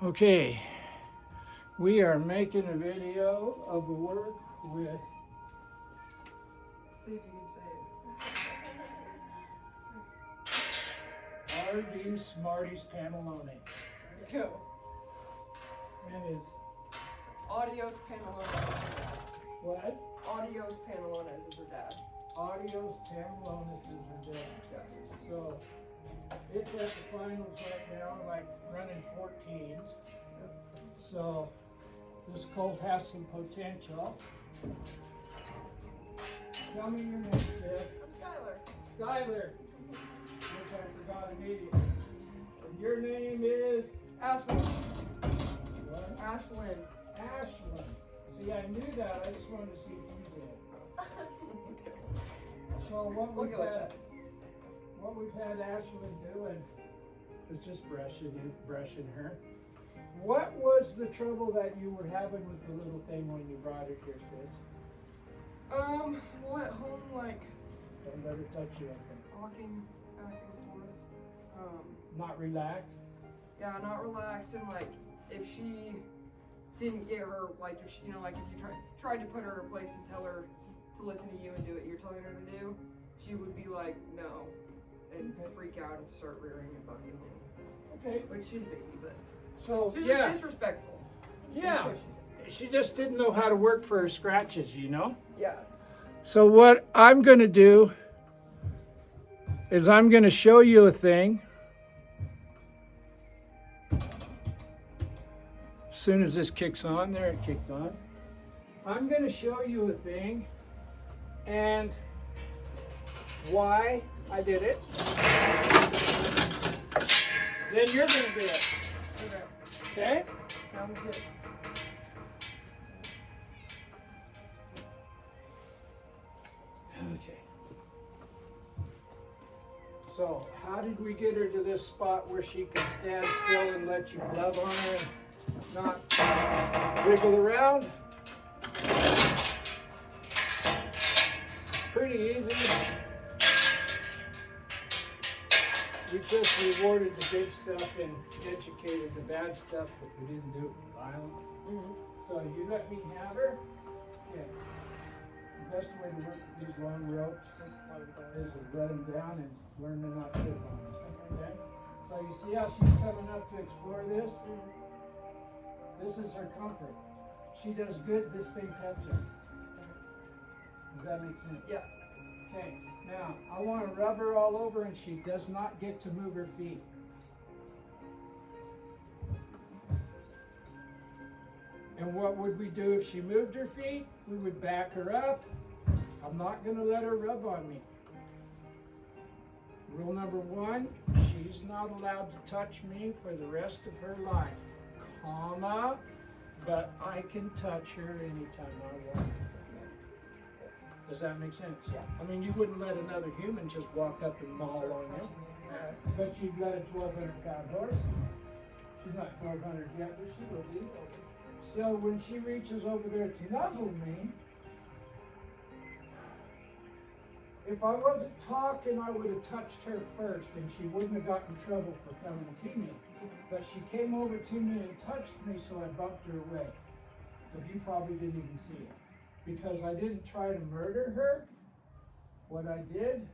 Okay, we are making a video of the work with, See if you can say it. RD Smarty's Pantalones. There you go. And is Adios pantalones. what? Adios pantalones is her dad. Adios Pantalones is her dad. Yeah. So it's at the finals right now, like running 14s. So this colt has some potential. Tell me your name, sis. I'm Skylar. Skylar. Which I forgot immediately. And your name is Ashlyn. what? Ashlyn. Ashlyn. See, I knew that. I just wanted to see if you did. So We'll go with that. what we've had Ashlyn doing is just brushing her. What was the trouble that you were having with the little thing when you brought it here, sis? Well, at home, like, Don't let her touch you, I think. walking back and forth. Not relaxed? Yeah, not relaxed, and like, if she didn't get her, like, if she, like, if you tried to put her in a place and tell her to listen to you and do what you're telling her to do, she would be like, no, and freak out and start rearing and bucking you. Okay. Which she's a baby, but So, she's yeah. just disrespectful. Yeah. And pushy. She just didn't know how to work for her scratches, you know? Yeah. So what I'm going to do is I'm going to show you a thing. As soon as this kicks on, there it kicked on. I'm going to show you a thing and why I did it. Then you're going to do it. Okay. Okay? Sounds good. Okay. So, how did we get her to this spot where she can stand still and let you love on her and not wiggle around? Pretty easy. We just rewarded the good stuff and educated the bad stuff, but we didn't do it with violence. Mm-hmm. So you let me have her. Okay. The best way to work with these long ropes is to let them down and learn to not trip on them. Okay? So you see how she's coming up to explore this? This is her comfort. She does good, this thing pets her. Does that make sense? Yeah. Okay, now I want to rub her all over and she does not get to move her feet. And what would we do if she moved her feet? We would back her up. I'm not going to let her rub on me. Rule number 1, she's not allowed to touch me for the rest of her life, comma, but I can touch her anytime I want. Does that make sense? Yeah. I mean, you wouldn't let another human just walk up and maul on you, but you'd let a 1,200-pound horse. She's not 1,200 yet, but she will be. So when she reaches over there to nuzzle me, if I wasn't talking, I would have touched her first, and she wouldn't have gotten in trouble for coming to me. But she came over to me and touched me, so I bumped her away. So you probably didn't even see it. Because I didn't try to murder her. What I did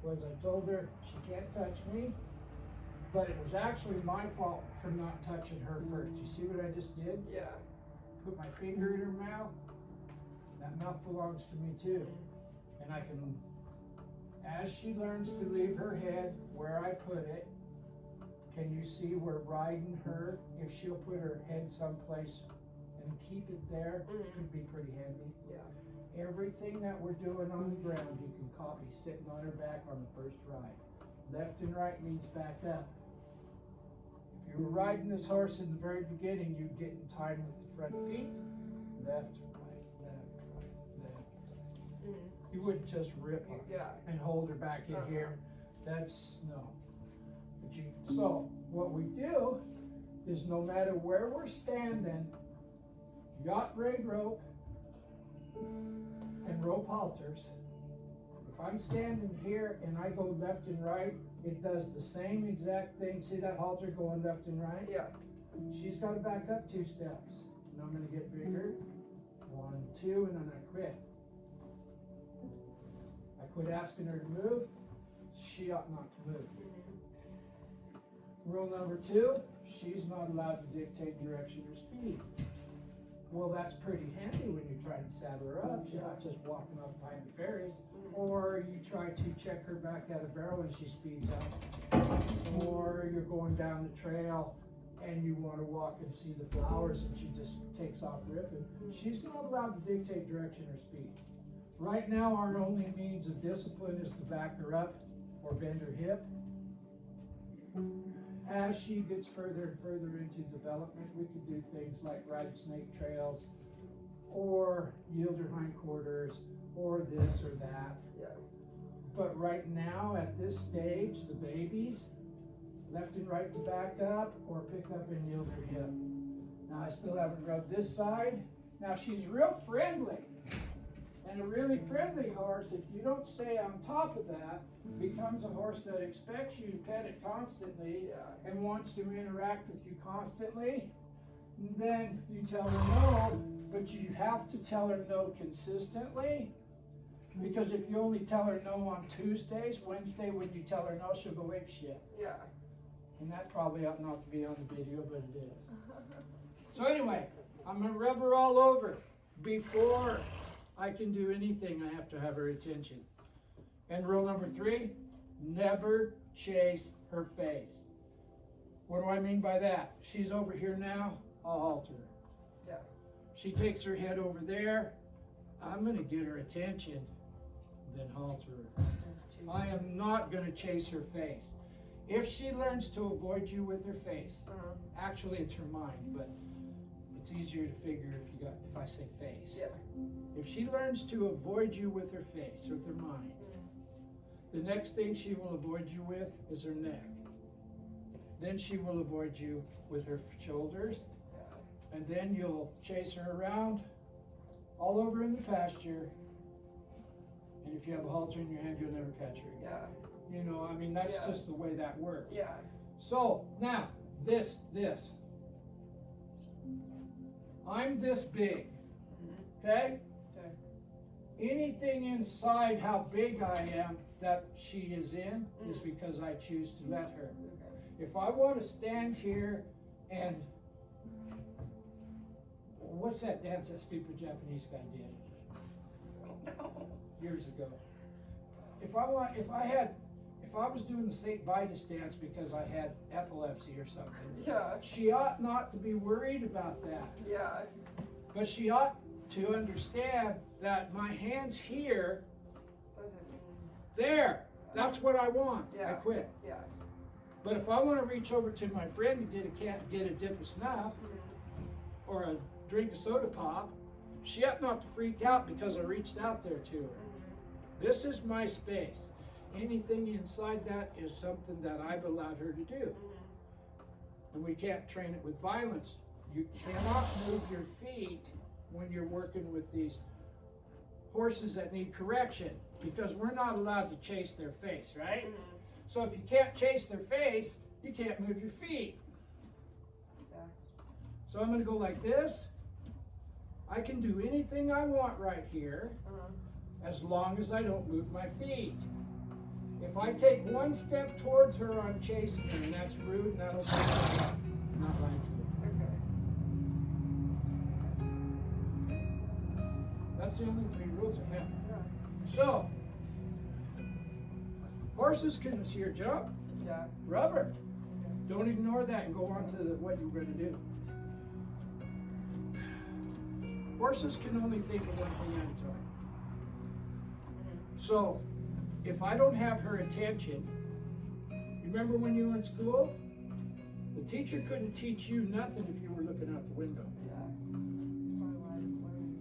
was I told her she can't touch me, but it was actually my fault for not touching her first. You see what I just did? Yeah. Put my finger in her mouth. That mouth belongs to me too. And I can, as she learns to leave her head where I put it, can you see where riding her, if she'll put her head someplace and keep it there, it could be pretty handy. Yeah. Everything that we're doing on the ground, you can copy sitting on her back on the first ride. Left and right means back up. If you were riding this horse in the very beginning, you'd get in time with the front feet. Left, right, left, right, left. You wouldn't just rip her Yeah. and hold her back in here. That's, no. But you, so, what we do is no matter where we're standing, yacht braid rope and rope halters. If I'm standing here and I go left and right, it does the same exact thing. See that halter going left and right? Yeah. She's got to back up 2 steps. And I'm going to get bigger. 1, 2, and then I quit. I quit asking her to move. She ought not to move. Rule number 2, she's not allowed to dictate direction or speed. Well, that's pretty handy when you're trying to saddle her up. She's not just walking up behind the fairies. Or you try to check her back at a barrel and she speeds up. Or you're going down the trail and you want to walk and see the flowers and she just takes off ripping. She's not allowed to dictate direction or speed. Right now, our only means of discipline is to back her up or bend her hip. As she gets further and further into development, we could do things like ride snake trails, or yield her hindquarters, or this or that. Yeah. But right now, at this stage, the babies, left and right to back up, or pick up and yield her hip. Now, I still haven't rubbed this side. Now, she's real friendly. And a really friendly horse, if you don't stay on top of that, becomes a horse that expects you to pet it constantly and wants to interact with you constantly. And then you tell her no, but you have to tell her no consistently. Because if you only tell her no on Tuesdays, Wednesday when you tell her no, she'll go ape shit. Yeah. And that probably ought not to be on the video, but it is. So anyway, I'm going to rub her all over. Before I can do anything, I have to have her attention. And rule number 3, never chase her face. What do I mean by that? She's over here now, I'll halter her. Yeah. She takes her head over there, I'm going to get her attention, then halter her. I am not going to chase her face. If she learns to avoid you with her face, actually it's her mind, but it's easier to figure if I say face. Yeah. If she learns to avoid you with her face, with her mind, the next thing she will avoid you with is her neck. Then she will avoid you with her shoulders, and then you'll chase her around all over in the pasture, and if you have a halter in your hand, you'll never catch her again. Yeah. You know, I mean, that's just the way that works. Yeah. So, now, this. I'm this big, okay? Okay. Anything inside how big I am that she is in is because I choose to let her. Okay. If I want to stand here and, what's that dance that stupid Japanese guy did years ago? If I was doing the St. Vitus dance because I had epilepsy or something, Yeah. she ought not to be worried about that. Yeah. But she ought to understand that my hand's here, there. That's what I want. Yeah. I quit. Yeah. But if I want to reach over to my friend and get a dip of snuff or a drink of soda pop, she ought not to freak out because I reached out there to her. This is my space. Anything inside that is something that I've allowed her to do. And we can't train it with violence. You cannot move your feet when you're working with these horses that need correction, because we're not allowed to chase their face, right? So if you can't chase their face, you can't move your feet. Yeah. So I'm going to go like this. I can do anything I want right here as long as I don't move my feet. If I take one step towards her, I'm chasing her, and that's rude, and that'll be not like it. Okay. That's the only 3 rules I have. Yeah. So, horses can see her jump, Yeah. rubber. Don't ignore that and go on to what you're going to do. Horses can only think of one thing at a time. So, if I don't have her attention, remember when you were in school? The teacher couldn't teach you nothing if you were looking out the window.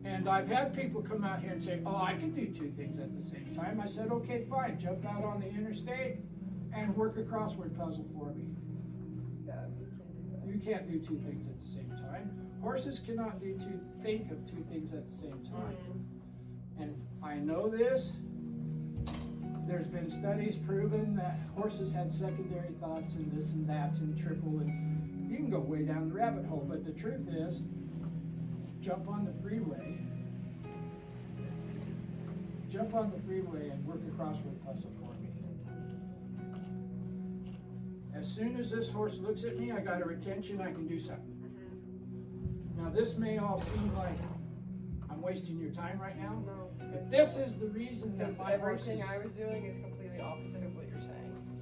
And I've had people come out here and say, oh, I can do 2 things at the same time. I said, okay, fine, jump out on the interstate and work a crossword puzzle for me. Yeah, we can do that. You can't do 2 things at the same time. Horses cannot think of 2 things at the same time. And I know this. There's been studies proving that horses had secondary thoughts and this and that and triple, and you can can go way down the rabbit hole, but the truth is, jump on the freeway and work a crossword puzzle for me. As soon as this horse looks at me, I got a retention, I can do something. Now this may all seem like I'm wasting your time right now, No. but this is the reason that Because my everything horses, I was doing is completely opposite of what you're saying.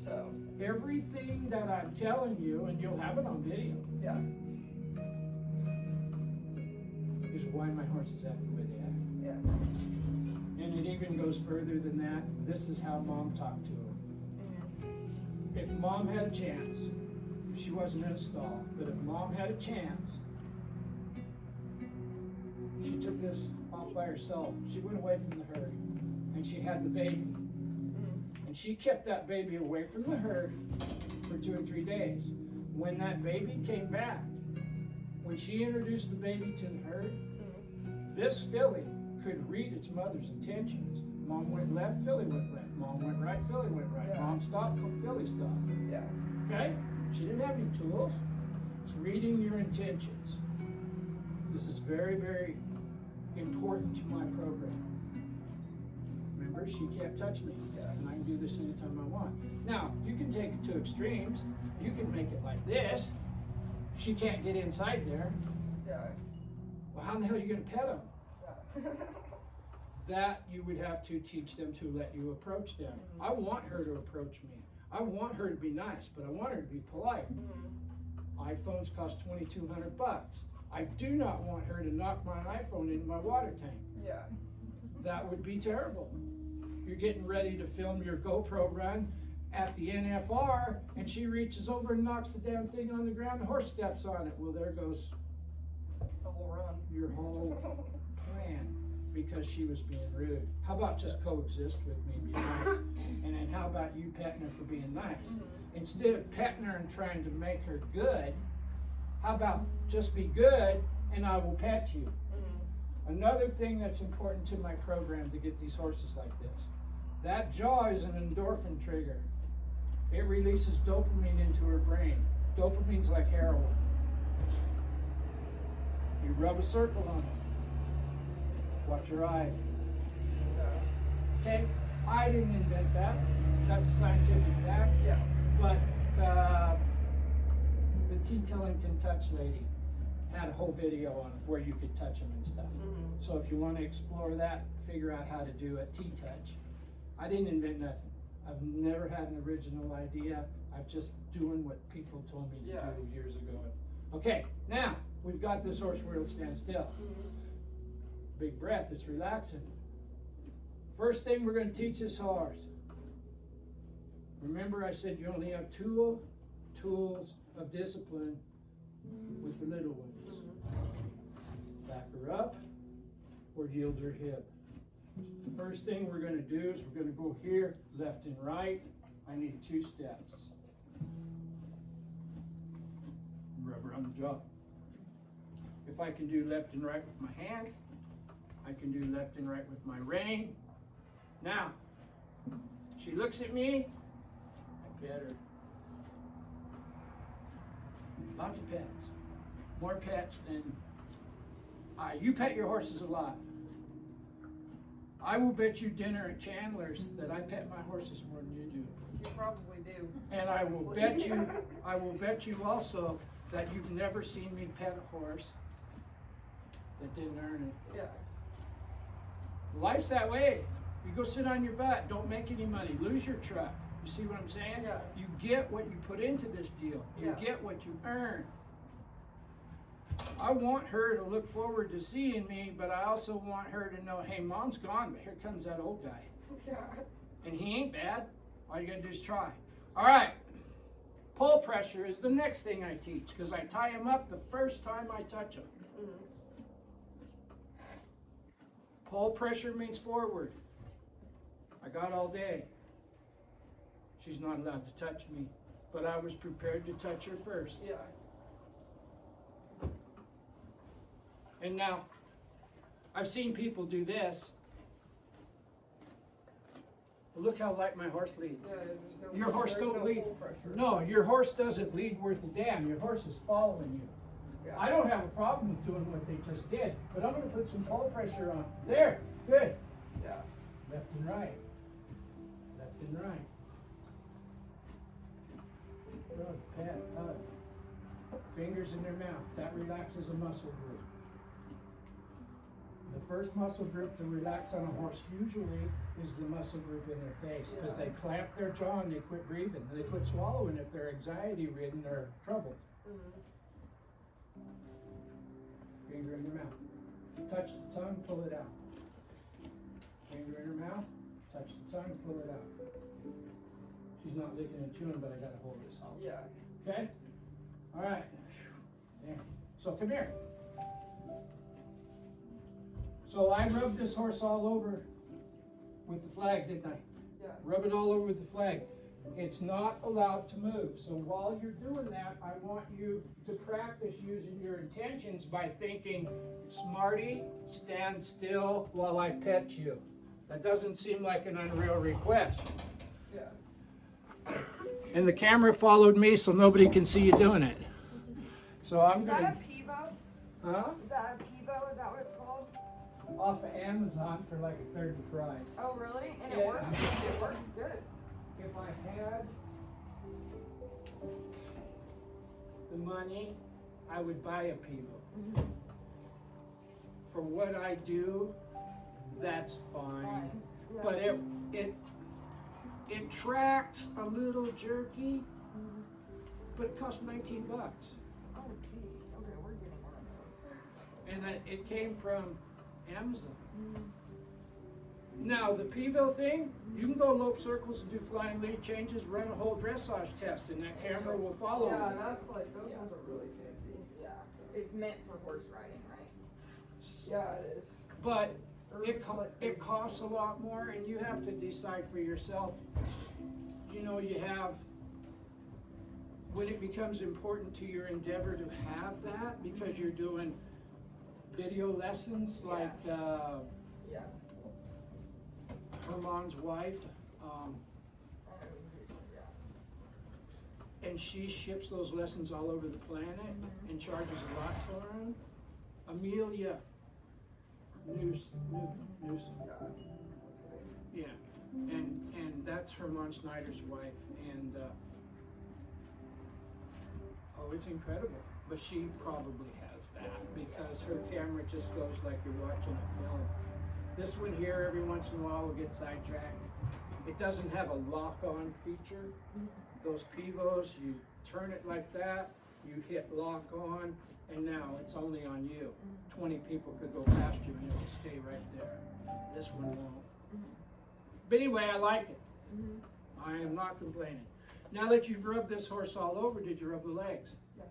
So, everything that I'm telling you, and you'll have it on video, yeah. is why my horses act the way they act. Yeah. And it even goes further than that. This is how mom talked to her. If mom had a chance, she wasn't in a stall, but if mom had a chance, she took this off by herself. She went away from the herd and she had the baby. And she kept that baby away from the herd for 2 or 3 days. When that baby came back, when she introduced the baby to the herd, this filly could read its mother's intentions. Mom went left, filly went left. Mom went right, filly went right. Yeah. Mom stopped, filly stopped. Yeah. Okay? She didn't have any tools. It's reading your intentions. This is very, very important to my program. Remember, she can't touch me. Yeah. And I can do this anytime I want. Now, you can take it to extremes. You can make it like this. She can't get inside there. Yeah. Well, how the hell are you going to pet them? Yeah. That you would have to teach them to let you approach them. I want her to approach me. I want her to be nice, but I want her to be polite. iPhones cost $2,200. I do not want her to knock my iPhone into my water tank. Yeah. That would be terrible. You're getting ready to film your GoPro run at the NFR, and she reaches over and knocks the damn thing on the ground. The horse steps on it. Well, there goes The whole run. your whole plan, because she was being rude. How about just coexist with me and be nice? And then how about you petting her for being nice? Instead of petting her and trying to make her good, how about just be good and I will pet you? Another thing that's important to my program to get these horses like this, that jaw is an endorphin trigger. It releases dopamine into her brain. Dopamine's like heroin. You rub a circle on it. Watch your eyes. Okay? I didn't invent that. That's a scientific fact. Yeah. But the T. Tillington touch lady had a whole video on where you could touch them and stuff. So if you want to explore that, figure out how to do a T-touch. I didn't invent nothing. I've never had an original idea. I'm just doing what people told me to do years ago. Okay, now we've got this horse where it'll stand still. Big breath, it's relaxing. First thing we're going to teach this horse. Remember I said you only have two tools of discipline with the little ones. Back her up or yield her hip. The first thing we're going to do is we're going to go here, left and right. I need 2 steps. Rub her on the jaw. If I can do left and right with my hand, I can do left and right with my rein. Now, she looks at me, I pet her. Lots of pets. More pets than you pet your horses a lot. I will bet you dinner at Chandler's that I pet my horses more than you do. You probably do. And I will bet you also that you've never seen me pet a horse that didn't earn it. Yeah. Life's that way. You go sit on your butt, don't make any money, lose your truck. You see what I'm saying? Yeah. You get what you put into this deal. You Yeah. get what you earn. I want her to look forward to seeing me, but I also want her to know, hey, mom's gone, but here comes that old guy. Yeah. And he ain't bad. All you gotta do is try. All right. Pull pressure is the next thing I teach, because I tie him up the first time I touch him. Pull pressure means forward. I got all day. She's not allowed to touch me, but I was prepared to touch her first. Yeah. And now, I've seen people do this. Look how light my horse leads. Yeah, there's no, Your horse there's don't no lead. pull pressure. No, your horse doesn't lead worth a damn. Your horse is following you. Yeah. I don't have a problem with doing what they just did, but I'm gonna put some pull pressure on. There, good. Yeah. Left and right. Left and right. Good, pat, hug. Fingers in their mouth. That relaxes a muscle group. The first muscle group to relax on a horse usually is the muscle group in their face, because they clamp their jaw and they quit breathing. They quit swallowing if they're anxiety ridden or troubled. Finger in your mouth. Touch the tongue, pull it out. Finger in her mouth, touch the tongue, pull it out. She's not licking and chewing, but I gotta hold this all. Yeah. Okay? All right. There. So come here. So I rubbed this horse all over with the flag, didn't I? Yeah. Rub it all over with the flag. It's not allowed to move. So while you're doing that, I want you to practice using your intentions by thinking, Smarty, stand still while I pet you. That doesn't seem like an unreal request. Yeah. And the camera followed me so nobody can see you doing it. So I'm Is gonna. that a Pivo? Huh? Is that a Pivo? Is that what it's called? Off of Amazon for like a third the price. Oh, really? And Yeah. it works? It works good. If I had the money, I would buy a Pivo. For what I do, that's fine. Yeah. But it tracks a little jerky, but it costs $19. Oh, geez. Okay, we're getting one of those. And it came from Amazon. Now, the Pivo thing, you can go lope circles and do flying lead changes, run a whole dressage test, and that camera will follow Yeah, you. that's like, those ones are really fancy. Yeah. It's meant for horse riding, right? Yeah, it is. But Or it costs a lot more, and you have to decide for yourself. You know, you have, when it becomes important to your endeavor to have that, because you're doing video lessons like Yeah. Herman's wife, and she ships those lessons all over the planet and charges a lot for them. Amelia Newsom. Yeah, and that's Herman Schneider's wife, and oh, it's incredible. But she probably has that because her camera just goes like you're watching a film. This one here, every once in a while, will get sidetracked. It doesn't have a lock-on feature. Those Pivos, you turn it like that, you hit lock on, and now it's only on you. 20 people could go past you and it will stay right there. This one won't. But anyway, I like it. I am not complaining. Now that you've rubbed this horse all over, did you rub the legs? Yeah.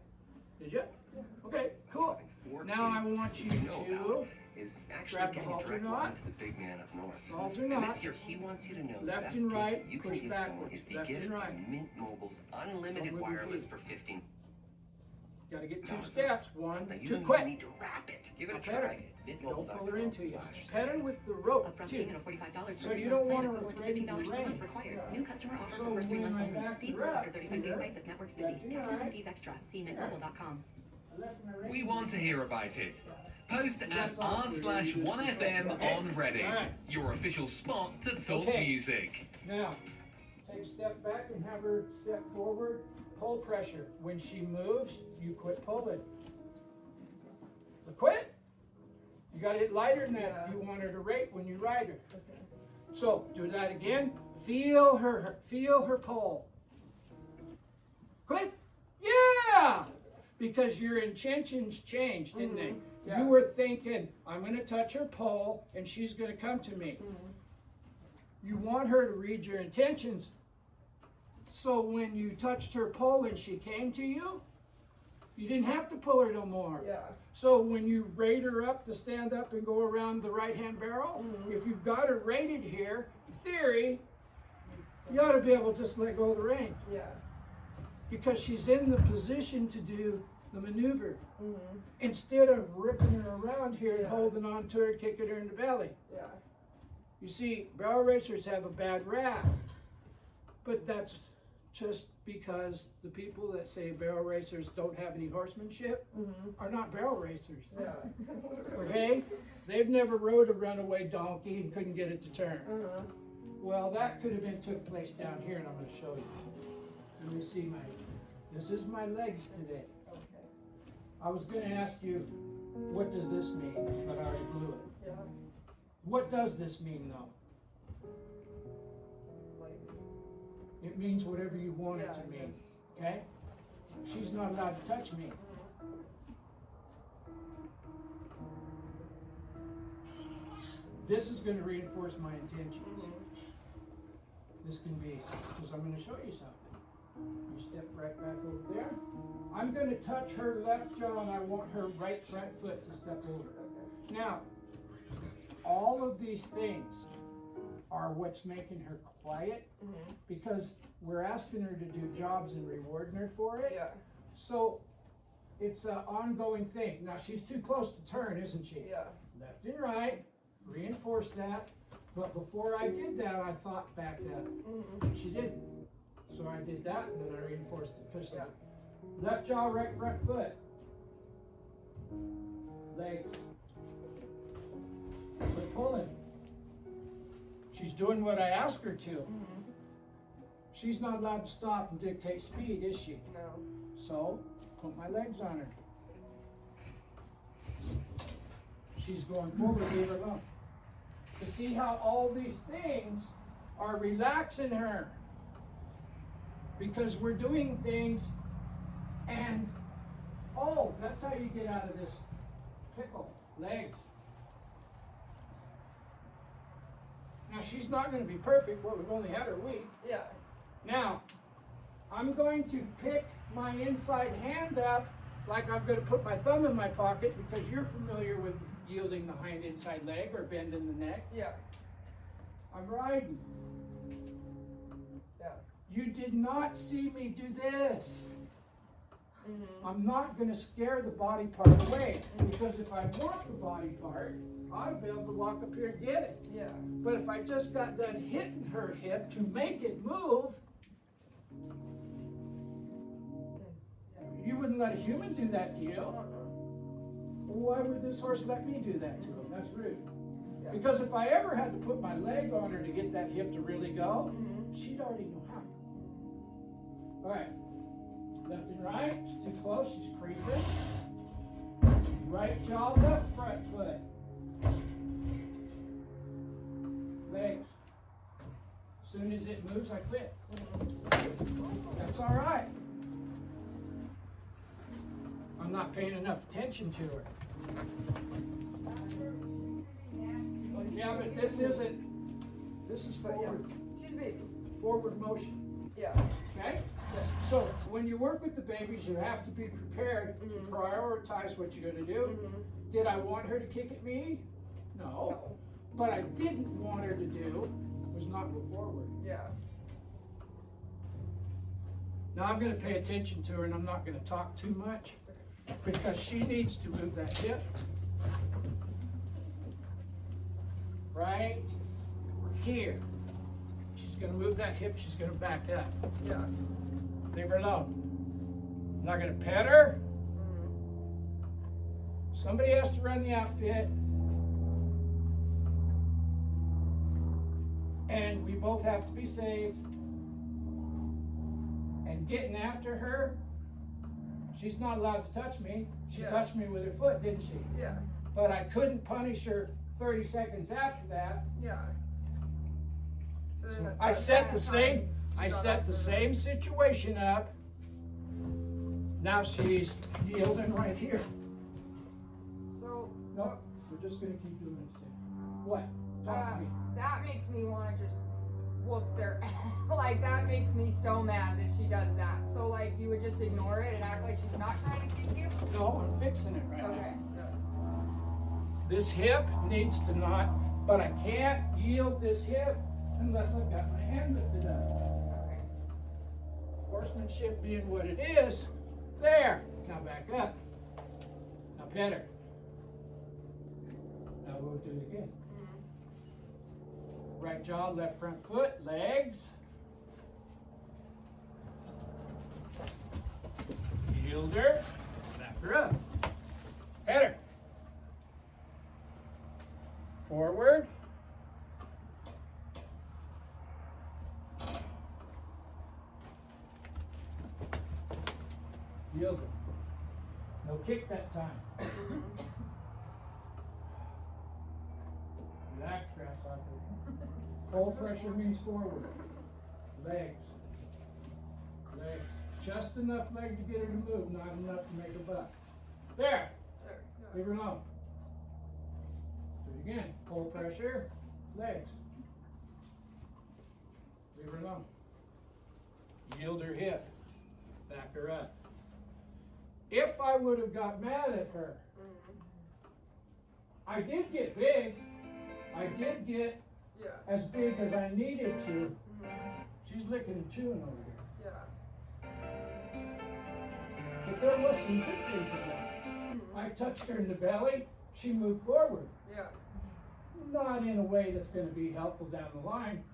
Did you? Yeah. Okay, cool. Now I want you to is actually grab the getting a halter direct knot. line to the big man up north. Halter And knot. this year, he wants you to know the Left best and gift right, that you can push give someone backwards. is the Left gift and of right. Mint Mobile's unlimited Don't move your wireless feet. for 15. Gotta get two No, steps. One, Now, you two, don't quick. even need to wrap it. Give it a I'll pet her. try. Don't pull her into you. MintMobile.com/. Pet her with the rope, Upfront too. payment of $45 So for you 3-month don't plan want her equivalent to afraid of $15 the per month rain. required. Yeah. New customer offer So for first 3 when months I only. back Speeds her slow up after 35 here, gigabytes if network's busy. left and Taxes and right. fees extra. See mintmobile.com. We want to hear about it. Post at That's all. r/1FM on Reddit, Alright. your official spot to talk Okay. music. Now, take a step back and have her step forward. Pull pressure. When she moves, you quit pulling. Quit. You got it lighter than that. Yeah. You want her to rate when you ride her. So do that again. Feel her pull. Quit. Yeah. Because your intentions changed, didn't they? Yeah. You were thinking, I'm going to touch her pole and she's going to come to me. You want her to read your intentions. So when you touched her pole and she came to you, you didn't have to pull her no more. Yeah. So when you rate her up to stand up and go around the right-hand barrel, if you've got her rated here, in theory, you ought to be able to just let go of the reins. Yeah. Because she's in the position to do the maneuver. Instead of ripping her around here and holding on to her, kicking her in the belly. Yeah. You see, barrel racers have a bad rap, but that's just because the people that say barrel racers don't have any horsemanship are not barrel racers. Yeah. Okay? They've never rode a runaway donkey and couldn't get it to turn. Well, that could have been took place down here, and I'm going to show you. Let me see this is my legs today. Okay. I was going to ask you, what does this mean? But I already blew it. Yeah. What does this mean, though? It means whatever you want it to mean. Okay? She's not allowed to touch me. This is going to reinforce my intentions. This can be, because I'm going to show you something. You step right back over there. I'm going to touch her left jaw and I want her right front foot to step over. Now, all of these things are what's making her quiet because we're asking her to do jobs and rewarding her for it. Yeah. So it's an ongoing thing. Now she's too close to turn, isn't she? Yeah. Left and right, reinforce that. But before I did that, I thought back up. She didn't. So I did that and then I reinforced it. Push that. Left jaw, right front foot. Legs. We're pulling. She's doing what I asked her to. She's not allowed to stop and dictate speed, is she? No. So, put my legs on her. She's going forward, leave her alone. To see how all these things are relaxing her. Because we're doing things and, oh, that's how you get out of this pickle. Legs. Now, she's not going to be perfect. Well, we've only had her a week. Yeah. Now, I'm going to pick my inside hand up like I'm going to put my thumb in my pocket because you're familiar with yielding the hind inside leg or bending the neck. Yeah. I'm riding. Yeah. You did not see me do this. I'm not going to scare the body part away because if I want the body part, I'll be able to walk up here and get it. Yeah. But if I just got done hitting her hip to make it move, you wouldn't let a human do that to you. Why would this horse let me do that to him? That's rude. Yeah. Because if I ever had to put my leg on her to get that hip to really go, she'd already know how. All right. Left and right. She's too close. She's creeping. Right jaw, left front foot. Legs. As soon as it moves, I quit. That's all right. I'm not paying enough attention to her. Yeah, but this isn't. This is forward. She's a baby. Forward motion. Yeah. Okay? So when you work with the babies, you have to be prepared to prioritize what you're going to do. Did I want her to kick at me? No. But I didn't want her to do was not move forward. Yeah. Now I'm going to pay attention to her and I'm not going to talk too much because she needs to move that hip. Right here. She's going to move that hip. She's going to back up. Yeah. Leave her alone. I'm not going to pet her. Somebody has to run the outfit. And we both have to be safe. And getting after her, she's not allowed to touch me. She touched me with her foot, didn't she? Yeah. But I couldn't punish her 30 seconds after that. Yeah. So then I set the same situation up. Now she's yielding right here. So. No, we're just gonna keep doing this thing. What? Talk to me. That makes me want to just whoop their like that makes me so mad that she does that. So like you would just ignore it and act like she's not trying to kick you? No, I'm fixing it right now. Okay. This hip needs to not, but I can't yield this hip unless I've got my hand lifted up. Okay. Horsemanship being what it is, there. Now back up. Now pet her. Now we'll do it again. Right jaw, left front foot, legs. Yield her. Back her up. Head her. Forward. Yield her. No kick that time. Relax, grasshopper. Full pressure means forward. Legs. Legs. Just enough leg to get her to move, not enough to make a buck. There. There. Yeah. Leave her alone. Do it again. Full pressure. Legs. Leave her alone. Yield her hip. Back her up. If I would have got mad at her, I did get big. I did get Yeah. as big as I needed to. She's licking and chewing over here. Yeah. But there was some good things in that. I touched her in the belly. She moved forward. Yeah. Not in a way that's going to be helpful down the line,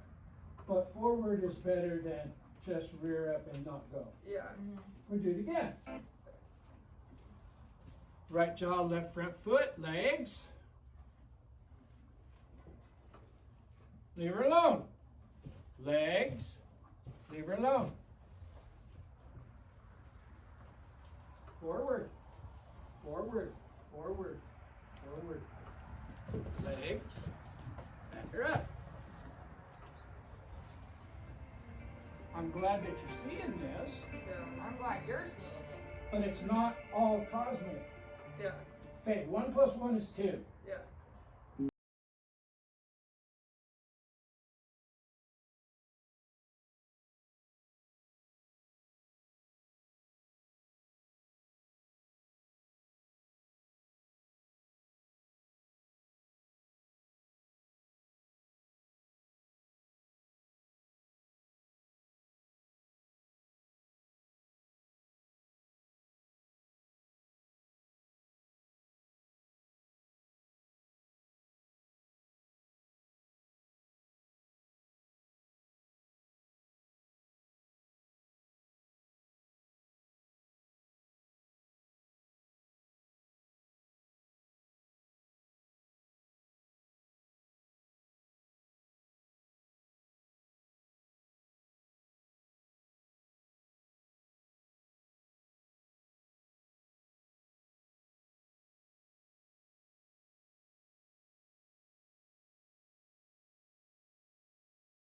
but forward is better than just rear up and not go. Yeah. We do it again. Right jaw, left front foot, legs. Leave her alone. Legs. Leave her alone. Forward. Forward. Forward. Forward. Legs. Back her up. I'm glad that you're seeing this, Yeah. I'm glad you're seeing it. but it's not all cosmic. Yeah. Okay, 1 + 1 is 2. Yeah.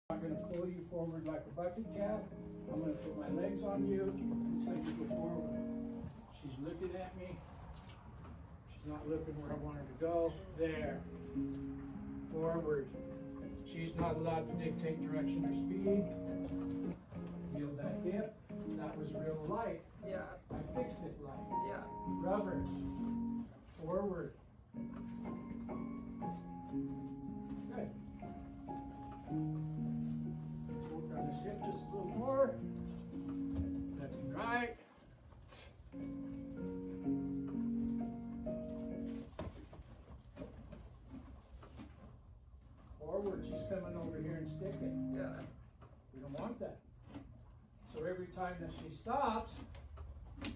I'm going to pull you forward like a bucket calf. I'm going to put my legs on you and take you go forward. She's looking at me. She's not looking where I want her to go. There. Forward. She's not allowed to dictate direction or speed. Yield that hip. That was real light. Yeah. I fixed it light. Yeah. Rubber. Forward. Good. Work on this hip just a little more. Left and right. Forward. She's coming over here and sticking. Yeah. We don't want that. So every time that she stops, it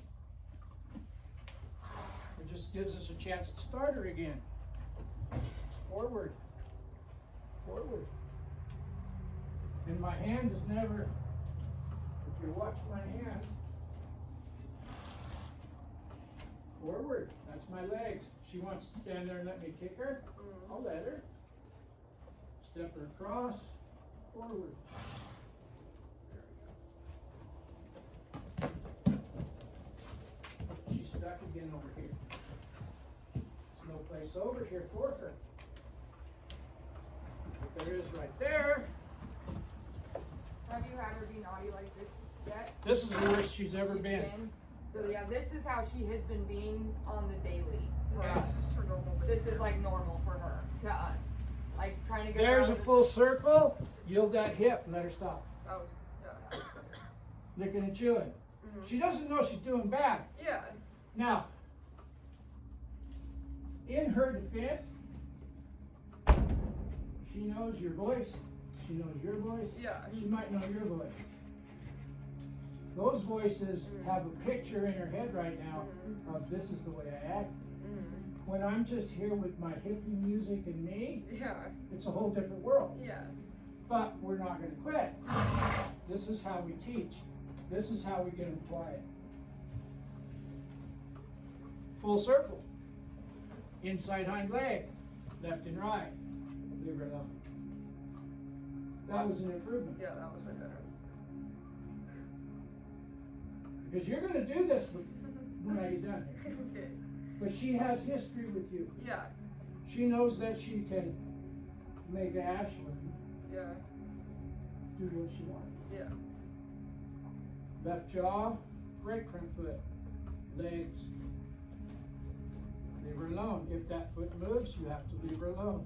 just gives us a chance to start her again. Forward. Forward. And my hand is never, if you watch my hand, forward. That's my legs. She wants to stand there and let me kick her. I'll let her. Step her across. Forward. She's stuck again over here. There's no place over here for her. But there is right there. Have you had her be naughty like this yet? This is the worst she's ever been. So yeah, this is how she has been being on the daily for Yeah. us. Just her normal This behavior. is like normal for her, to us. Like trying to get There's her a out of full circle. Yield that hip and let her stop. That was, yeah. Licking and chewing. She doesn't know she's doing bad. Yeah. Now, in her defense, she knows your voice. She knows your voice. Yeah. She might know your voice. Those voices have a picture in her head right now of this is the way I act. When I'm just here with my hippie music and me, Yeah. it's a whole different world. Yeah. But we're not gonna quit. This is how we teach. This is how we get them quiet. Full circle. Inside hind leg, left and right. Leave her alone. That was an improvement. Yeah, that was way better. Because you're gonna do this when I get done here. Okay. But she has history with you. Yeah. She knows that she can make Ashlyn Yeah. do what she wants. Yeah. Left jaw, right front foot, legs. Leave her alone. If that foot moves, you have to leave her alone.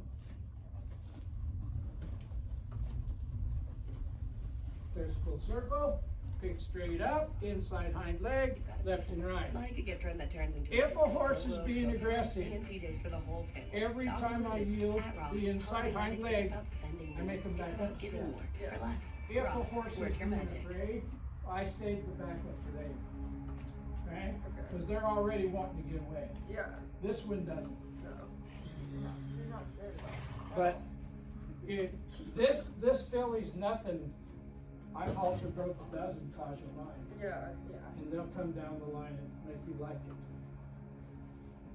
There's full circle, pick straight up, inside hind leg, left and right. Like a gift run that turns into If a horse is being aggressive, and PJs for the whole family. every time I yield the inside hind leg, I make them back up. Giving more Yeah. for less. If a Ross, horse is work your being magic. afraid, I save the back up for later. Right? Okay. Because they're already wanting to get away. Yeah. This one doesn't. No. You're not scared about it. But this filly's nothing. I've halter broke a dozen cause your mind. Yeah. Yeah. And they'll come down the line and make you like it.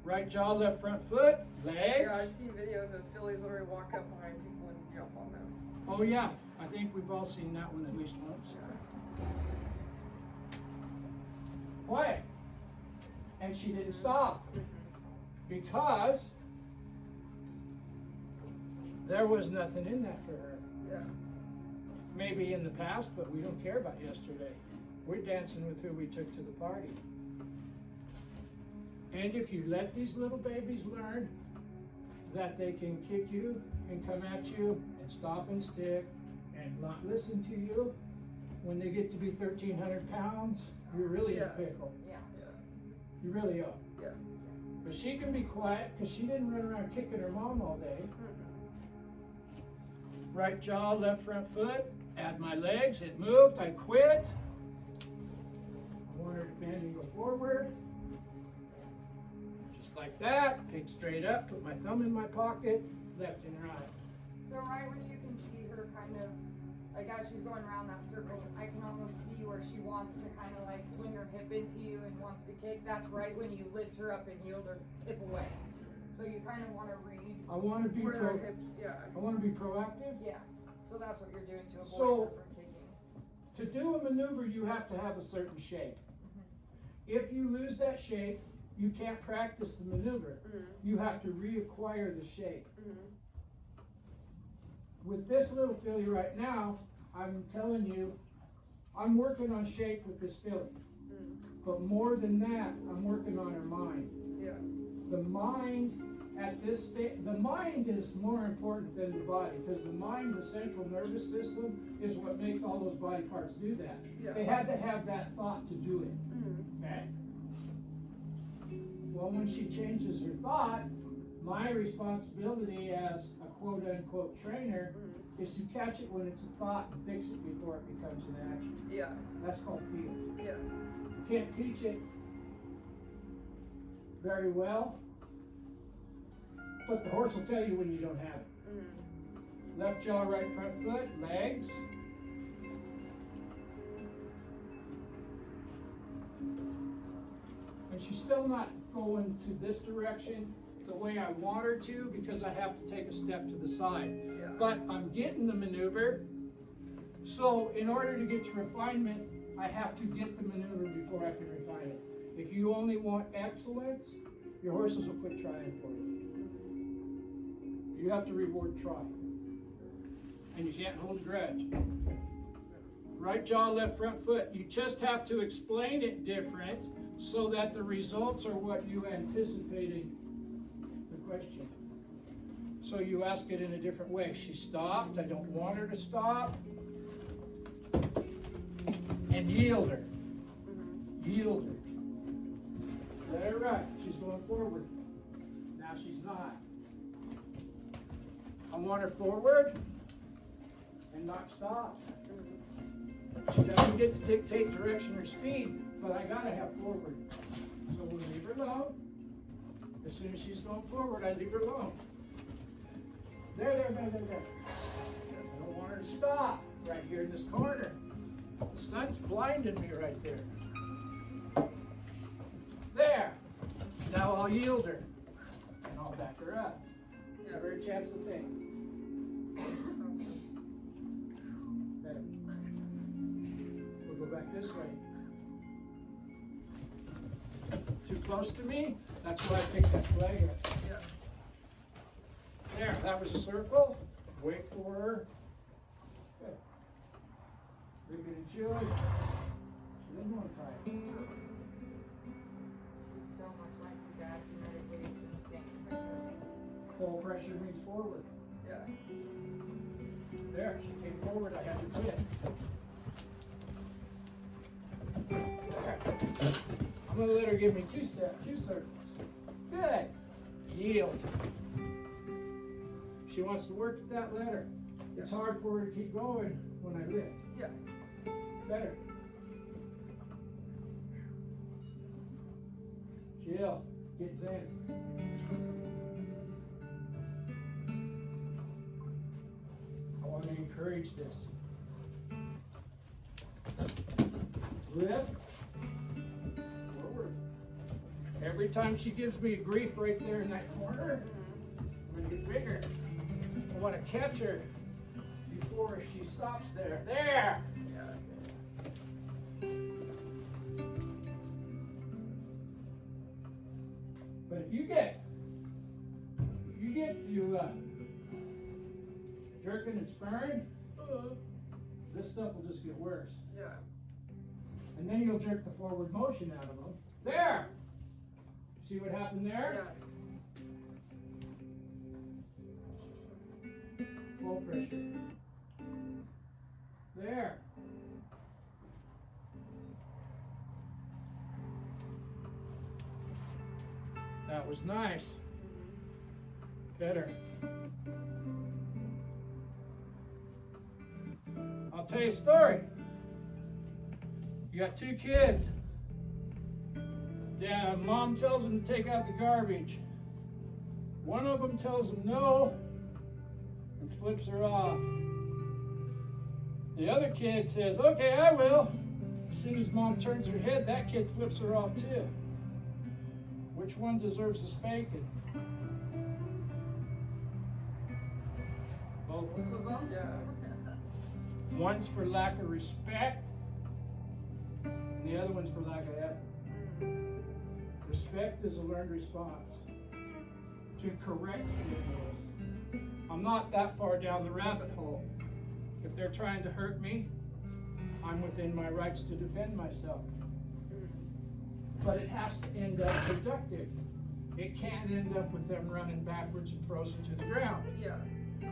Right jaw, left front foot, legs. Yeah, I've seen videos of fillies literally walk up behind people and jump on them. Oh yeah, I think we've all seen that one at least once. Yeah. Quiet. And she didn't stop because there was nothing in that for her. Yeah. Maybe in the past, but we don't care about yesterday. We're dancing with who we took to the party. And if you let these little babies learn that they can kick you and come at you and stop and stick and not listen to you, when they get to be 1,300 pounds, you're really in a Yeah. pickle. Yeah. You really are. Yeah. But she can be quiet because she didn't run around kicking her mom all day. Right jaw, left front foot, add my legs, it moved, I quit. I want her to bend and go forward. Just like that, pick straight up, put my thumb in my pocket, left and right. So right when you can see her kind of, like as she's going around that circle, I can almost see where she wants to kind of like swing her hip into you and wants to kick. That's right when you lift her up and yield her hip away. So you kind of want to read. I want to be Where their hips. Yeah. I want to be proactive. Yeah. So that's what you're doing to avoid So- her from kicking. To do a maneuver, you have to have a certain shape. If you lose that shape, you can't practice the maneuver. You have to reacquire the shape. With this little filly right now, I'm telling you, I'm working on shape with this filly. But more than that, I'm working on her mind. Yeah. The mind at this stage, the mind is more important than the body, because the mind, the central nervous system, is what makes all those body parts do that. Yeah. They had to have that thought to do it. Okay? Well, when she changes her thought, my responsibility as a quote unquote trainer is to catch it when it's a thought and fix it before it becomes an action. Yeah. That's called feel. Yeah. You can't teach it very well, but the horse will tell you when you don't have it. Left jaw, right front foot, legs. And she's still not going to this direction the way I want her to, because I have to take a step to the side. Yeah. But I'm getting the maneuver. So in order to get to refinement, I have to get the maneuver before I can refine it. If you only want excellence, your horses will quit trying for you. You have to reward trying. And you can't hold a grudge. Right jaw, left front foot. You just have to explain it different so that the results are what you anticipated the question. So you ask it in a different way. She stopped. I don't want her to stop. And yield her. Yield her. Let her right. She's going forward. Now she's not. I want her forward. And and not stop. She doesn't get to dictate direction or speed, but I gotta have forward. So we'll leave her alone. As soon as she's going forward, I leave her alone. There. I don't want her to stop right here in this corner. The sun's blinding me right there. There. Now I'll yield her. And I'll back her up. Give her a chance to think. There. We'll go back this way. Too close to me? That's why I picked that flag up. Yeah. There, that was a circle. Wait for her. Good. We're gonna chill. She doesn't want to fight. She's so much like the guy who meditates insane. Full pressure means forward. Yeah. There, she came forward, I had to quit. There. I'm gonna let her give me two circles. Good. Yield. She wants to work at that letter. It's hard for her to keep going when I lift. Yeah. Better. Chill. Get zen. I want to encourage this. Lift. Forward. Every time she gives me grief right there in that corner, I'm going to get bigger. I want to catch her before she stops there. There! But if you get to jerking and spurring, this stuff will just get worse. Yeah. And then you'll jerk the forward motion out of them. There! See what happened there? Yeah. Full pressure. There. That was nice. Better. I'll tell you a story. You got two kids. Mom tells them to take out the garbage. One of them tells them no and flips her off. The other kid says, okay, I will. As soon as mom turns her head, that kid flips her off too. Which one deserves a spanking? Both of them? Yeah. One's for lack of respect, and the other one's for lack of effort. Respect is a learned response to correct signals. I'm not that far down the rabbit hole. If they're trying to hurt me, I'm within my rights to defend myself. But it has to end up productive. It can't end up with them running backwards and frozen to the ground. Yeah.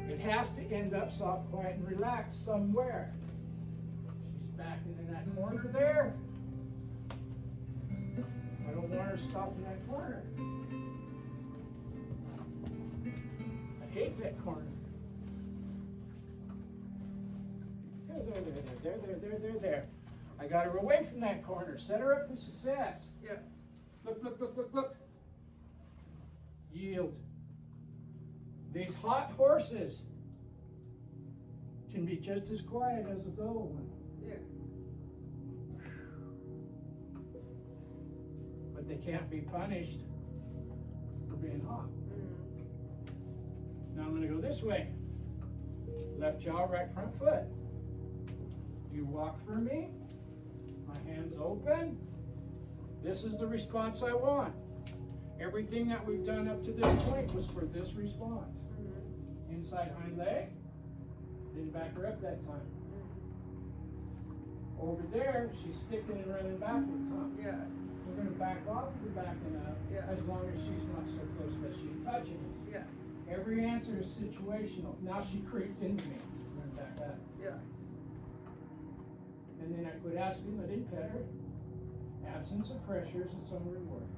It has to end up soft, quiet, and relaxed somewhere. She's backing in that corner there. I don't want her stopped in that corner. I hate that corner. There. I got her away from that corner. Set her up for success. Yeah. Look. Yield. These hot horses can be just as quiet as a dull one. Yeah. But they can't be punished for being hot. Now I'm going to go this way. Left jaw, right front foot. You walk for me. My hands open. This is the response I want. Everything that we've done up to this point was for this response. Inside hind leg. Didn't back her up that time. Over there, she's sticking and running backwards, huh? Yeah. We're going to back off for backing up Yeah. as long as she's not so close that she's touching us. Yeah. Every answer is situational. Now she creeped into me. I'm going to back up. Yeah. And then I quit asking, I didn't pet her. Absence of pressure is its own reward.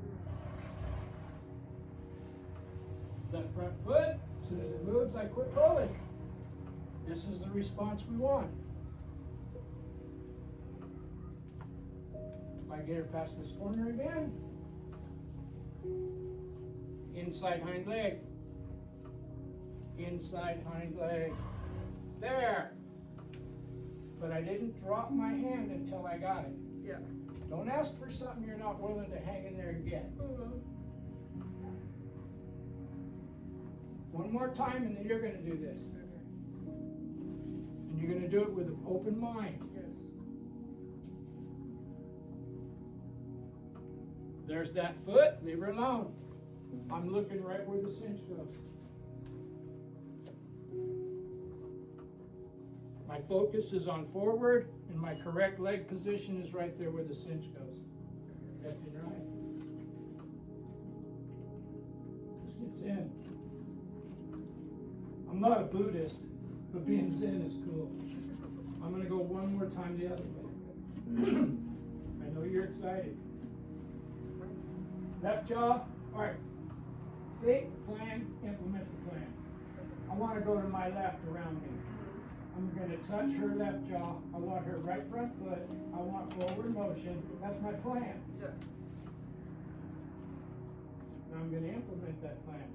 Left front foot, as soon as it moves, I quit pulling. This is the response we want. If I get her past this corner again, inside hind leg, inside hind leg, there. But I didn't drop my hand until I got it. Yeah. Don't ask for something you're not willing to hang in there and get. One more time and then you're going to do this. And you're going to do it with an open mind. Yes. There's that foot, leave her alone. I'm looking right where the cinch goes. My focus is on forward, and my correct leg position is right there where the cinch goes. Left and right. Just get zen. I'm not a Buddhist, but being zen is cool. I'm going to go one more time the other way. I know you're excited. Left jaw. All right. Think, plan, implement the plan. I want to go to my left around me. I'm going to touch her left jaw. I want her right front foot. I want forward motion. That's my plan. Yeah. Now I'm going to implement that plan.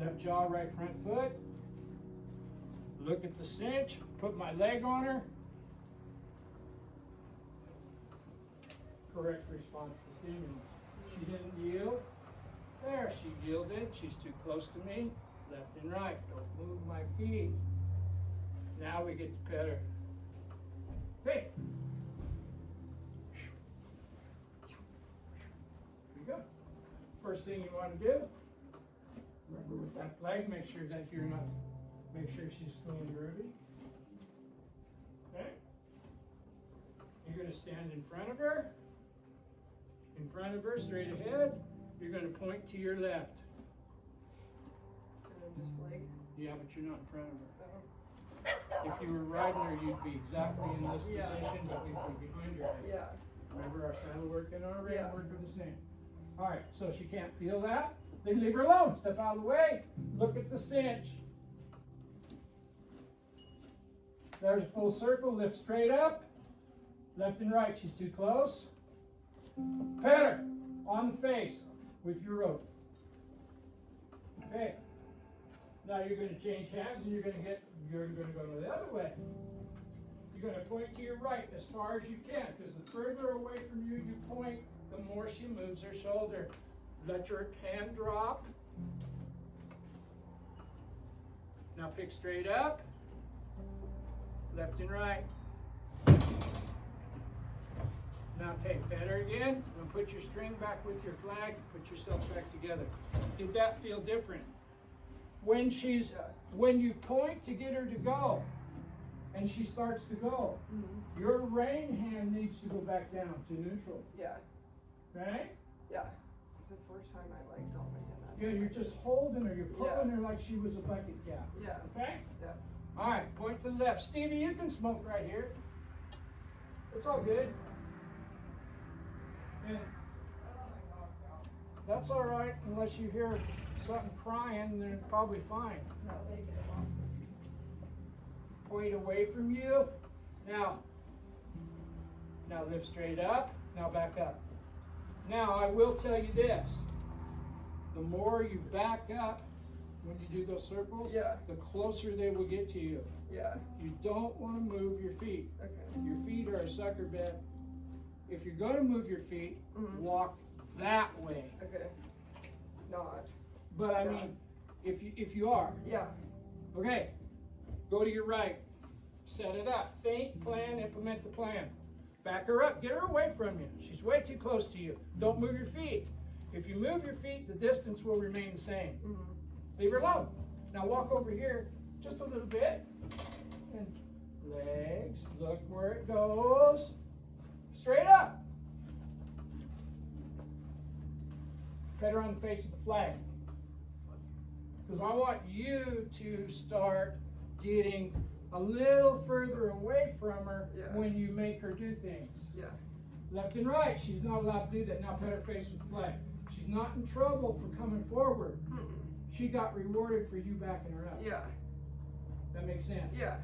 Left jaw, right front foot. Look at the cinch. Put my leg on her. Correct response to stimulus. She didn't yield. There, she yielded. She's too close to me. Left and right. Don't move my feet. Now we get to pet her. Hey. Here you go. First thing you want to do, remember with that leg, make sure that you're not, make sure she's feeling groovy. Okay? You're going to stand in front of her. In front of her, straight ahead. You're going to point to your left. And then just leg. Yeah, but you're not in front of her. Uh-huh. If you were riding her, you'd be exactly in this Yeah. position, but you'd be behind her head. Yeah. Remember our saddle work and our rein Yeah. work are the same. All right, so she can't feel that. Then leave her alone. Step out of the way. Look at the cinch. There's a full circle. Lift straight up. Left and right. She's too close. Pet her on the face with your rope. Okay. Now you're going to change hands and you're going to go the other way. You're going to point to your right as far as you can, because the further away from you you point, the more she moves her shoulder. Let your hand drop. Now pick straight up. Left and right. Now take pet her again. And put your string back with your flag. Put yourself back together. Did that feel different? When you point to get her to go, and she starts to go, your rein hand needs to go back down to neutral. Yeah. Okay? Yeah. It's the first time I like don't make it that. Yeah, you're just holding her. You're pulling her like she was a bucket cap. Yeah. Okay? Yeah. All right. Point to the left. Stevie, you can smoke right here. It's all good. And that's all right unless you hear something crying, then it's probably fine. No, they get along. Point away from you. Now lift straight up. Now back up. Now I will tell you this. The more you back up when you do those circles, Yeah. the closer they will get to you. Yeah. You don't want to move your feet. Okay. Your feet are a sucker bet. If you're going to move your feet, Mhm. walk that way. Okay. Not. But I Yeah. mean, if you are, Yeah. okay, go to your right, set it up, think, plan, implement the plan. Back her up, get her away from you. She's way too close to you. Don't move your feet. If you move your feet, the distance will remain the same. Mm-hmm. Leave her alone. Now walk over here just a little bit. And legs, look where it goes. Straight up. Pet her on the face of the flag. Because I want you to start getting a little further away from her Yeah. when you make her do things. Yeah. Left and right, she's not allowed to do that. Now pet her face with the flag. She's not in trouble for coming forward. Mm-mm. She got rewarded for you backing her up. Yeah. That makes sense. Yeah.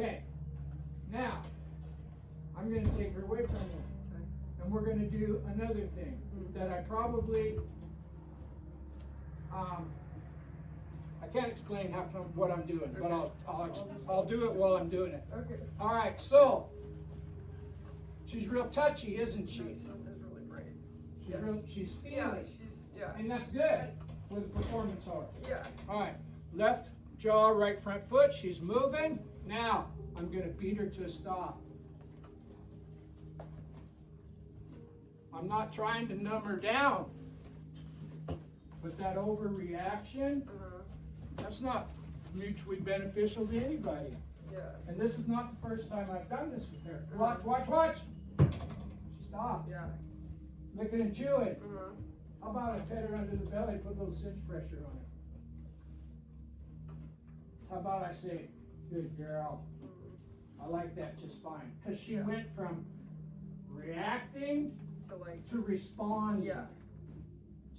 Okay. Now, I'm gonna take her away from you. And we're gonna do another thing that I probably, I can't explain what I'm doing, but I'll do it while I'm doing it. Okay. All right, so she's real touchy, isn't she? That's really great. She's Yes. she's Yeah, feely, yeah. and that's good with a performance horse. Yeah. All right, left jaw, right front foot. She's moving. Now I'm gonna beat her to a stop. I'm not trying to numb her down, but that overreaction, that's not mutually beneficial to anybody. Yeah. And this is not the first time I've done this with her. Watch, watch, watch. She stopped. Yeah. Licking and chewing. How about I pet her under the belly, put a little cinch pressure on her? How about I say, good girl. I like that just fine. Because she went from reacting To like, to responding. yeah.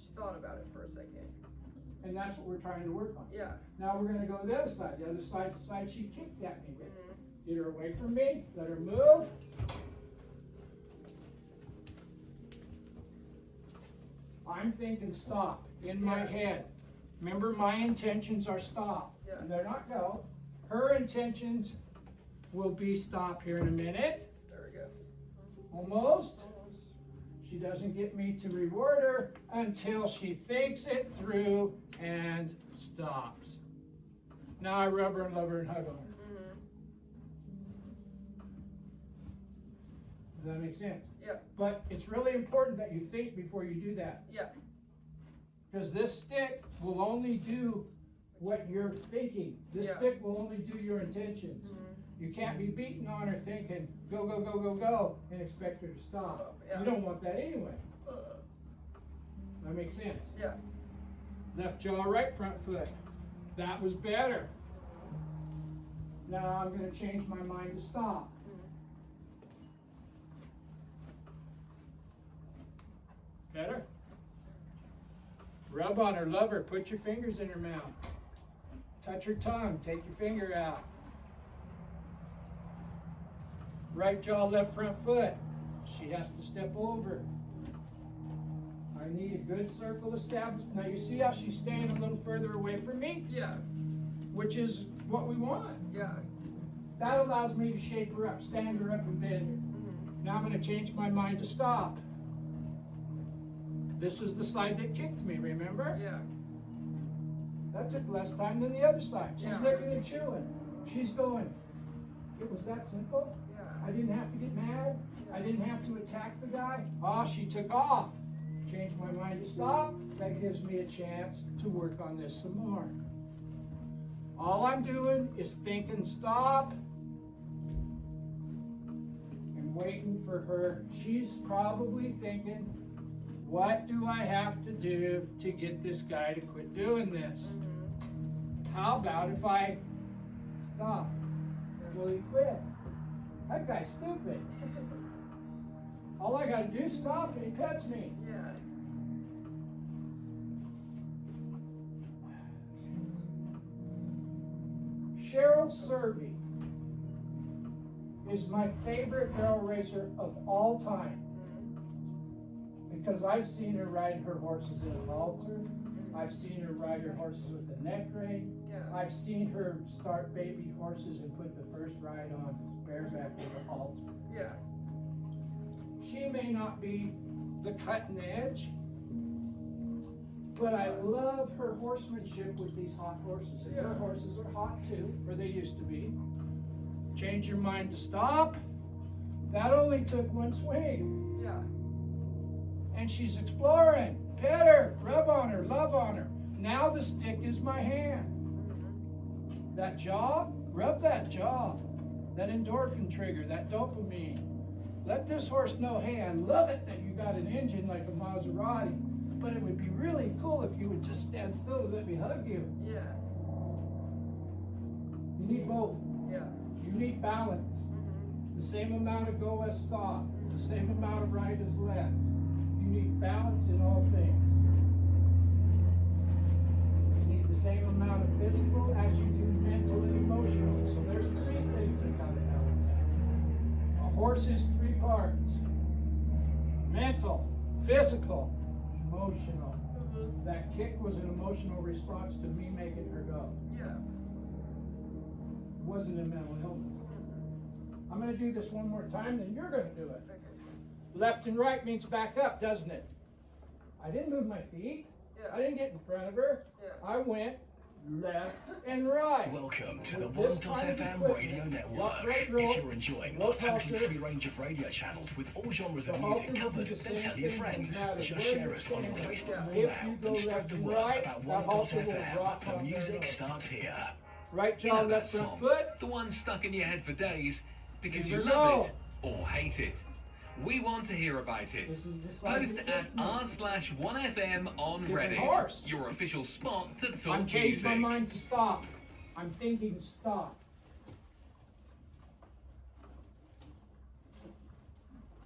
She thought about it for a second. And that's what we're trying to work on. Yeah. Now we're gonna go to the other side. The other side, the side she kicked at me with. Get her away from me, let her move. I'm thinking stop in my head. Remember, my intentions are stop. Yeah. And they're not go. Her intentions will be stop here in a minute. There we go. Almost. She doesn't get me to reward her until she thinks it through and stops. Now I rub her and love her and hug on her. Does that make sense? Yeah. But it's really important that you think before you do that. Yeah. Because this stick will only do what you're thinking. This stick will only do your intentions. You can't be beating on her thinking, go, go, go, go, go, and expect her to stop. Yeah. You don't want that anyway. That makes sense? Yeah. Left jaw, right front foot. That was better. Now I'm going to change my mind to stop. Better? Rub on her, love her, put your fingers in her mouth. Touch her tongue, take your finger out. Right jaw, left front foot. She has to step over. I need a good circle established. Now you see how she's staying a little further away from me? Yeah. Which is what we want. Yeah. That allows me to shape her up, stand her up and bend her. Now I'm going to change my mind to stop. This is the side that kicked me, remember? Yeah. That took less time than the other side. She's Yeah. licking and chewing. She's going, it was that simple? Yeah. I didn't have to get mad. I didn't have to attack the guy. Ah, she took off. Changed my mind to stop. That gives me a chance to work on this some more. All I'm doing is thinking stop and waiting for her. She's probably thinking, what do I have to do to get this guy to quit doing this? How about if I stop? Will he quit? That guy's stupid. All I gotta do is stop and he pets me. Yeah. Cheryl Serby is my favorite barrel racer of all time. Because I've seen her ride her horses in a halter. I've seen her ride her horses with a neck rein. Yeah. I've seen her start baby horses and put the first ride on bareback with a halter. Yeah. She may not be the cutting edge, but I love her horsemanship with these hot horses. And her horses are hot too, or they used to be. Change your mind to stop. That only took one swing. Yeah. And she's exploring. Pet her, rub on her, love on her. Now the stick is my hand. That jaw, rub that jaw. That endorphin trigger, that dopamine. Let this horse know, hey, I love it that you got an engine like a Maserati, but it would be really cool if you would just stand still and let me hug you. Yeah. You need both. Yeah. You need balance. The same amount of go as stop. The same amount of right as left. You need balance in all things. You need the same amount of physical as you do mental and emotional. So there's three things that horse is three parts: mental, physical, emotional. That kick was an emotional response to me making her go. Yeah. Wasn't a mental illness. I'm going to do this one more time, then you're going to do it. Okay. Left and right means back up, doesn't it? I didn't move my feet. I Yeah. didn't get in front of her. Yeah. I went left and right. Welcome to the With this kind of One.fm equipment, radio network. walk right If roll, you're enjoying low our totally halter, free range of radio channels with all genres the of music halter will covered, be the then same tell your thing, friends. no matter Just where share you're us on your standing. Facebook Yeah. wall If now you go and spread left the and word right, about that halter will One.fm. drop The on music there. starts here. Right You jaw, know that left front song, foot. the one stuck in your head for days because Here you we love go. it or hate it. We want to hear about it. This is just like Post with at this one. r/1FM on Different Reddit, horse. your official spot to I'm talk changed my music. mind to stop. I'm thinking stop.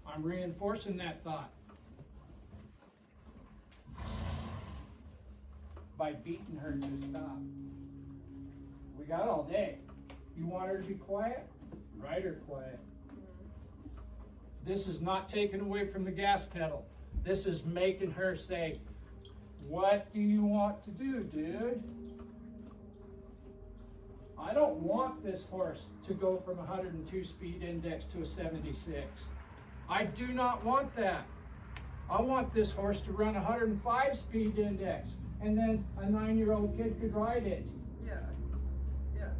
I'm reinforcing that thought by beating her to stop. We got all day. You want her to be quiet? Ride her quiet. This is not taken away from the gas pedal. This is making her say, what do you want to do, dude? I don't want this horse to go from 102 speed index to a 76. I do not want that. I want this horse to run 105 speed index, and then a 9-year-old kid could ride it. Yeah. Yeah.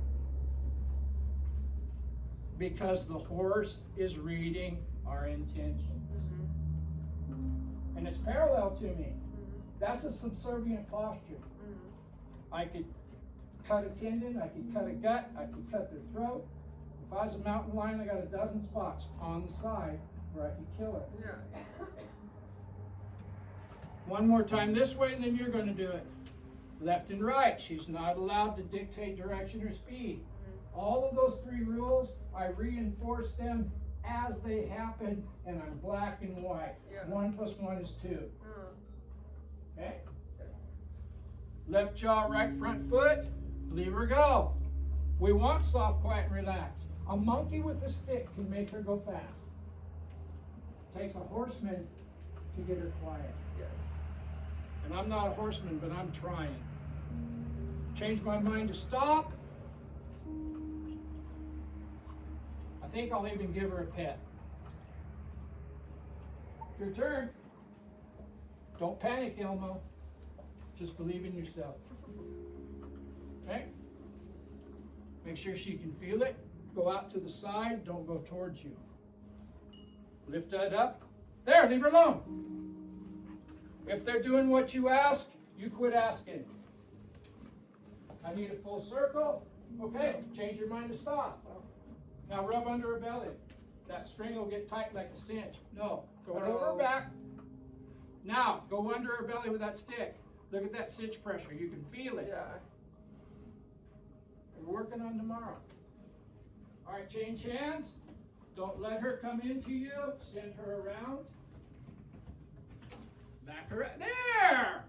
Because the horse is reading our intention. And it's parallel to me. That's a subservient posture. I could cut a tendon, I could cut a gut, I could cut their throat. If I was a mountain lion, I got a dozen spots on the side where I could kill it. Yeah. One more time this way, and then you're going to do it. Left and right. She's not allowed to dictate direction or speed. All of those three rules, I reinforce them as they happen, and I'm black and white. Yeah. 1 + 1 is 2. Okay? Left jaw, right front foot, leave her go. We want soft, quiet, and relaxed. A monkey with a stick can make her go fast. Takes a horseman to get her quiet. Yeah. And I'm not a horseman, but I'm trying. Change my mind to stop. I think I'll even give her a pet. Your turn. Don't panic, Elmo. Just believe in yourself. Okay? Make sure she can feel it. Go out to the side. Don't go towards you. Lift that up. There, leave her alone. If they're doing what you ask, you quit asking. I need a full circle. Okay, change your mind to stop. Now rub under her belly. That string will get tight like a cinch. No, throw it over her back. Now, go under her belly with that stick. Look at that cinch pressure. You can feel it. Yeah. We're working on tomorrow. All right, change hands. Don't let her come into you. Send her around. Back her up. There!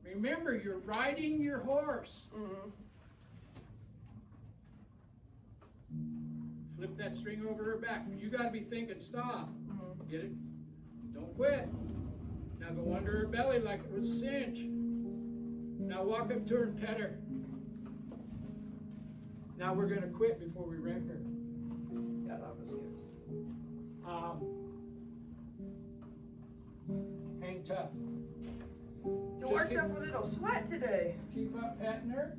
Remember, you're riding your horse. Flip that string over her back. You got to be thinking, stop. Get it? Don't quit. Now go under her belly like it was a cinch. Now walk up to her and pet her. Now we're going to quit before we wreck her. Yeah, that was good. Hang tough. George up a little sweat today. Keep up petting her.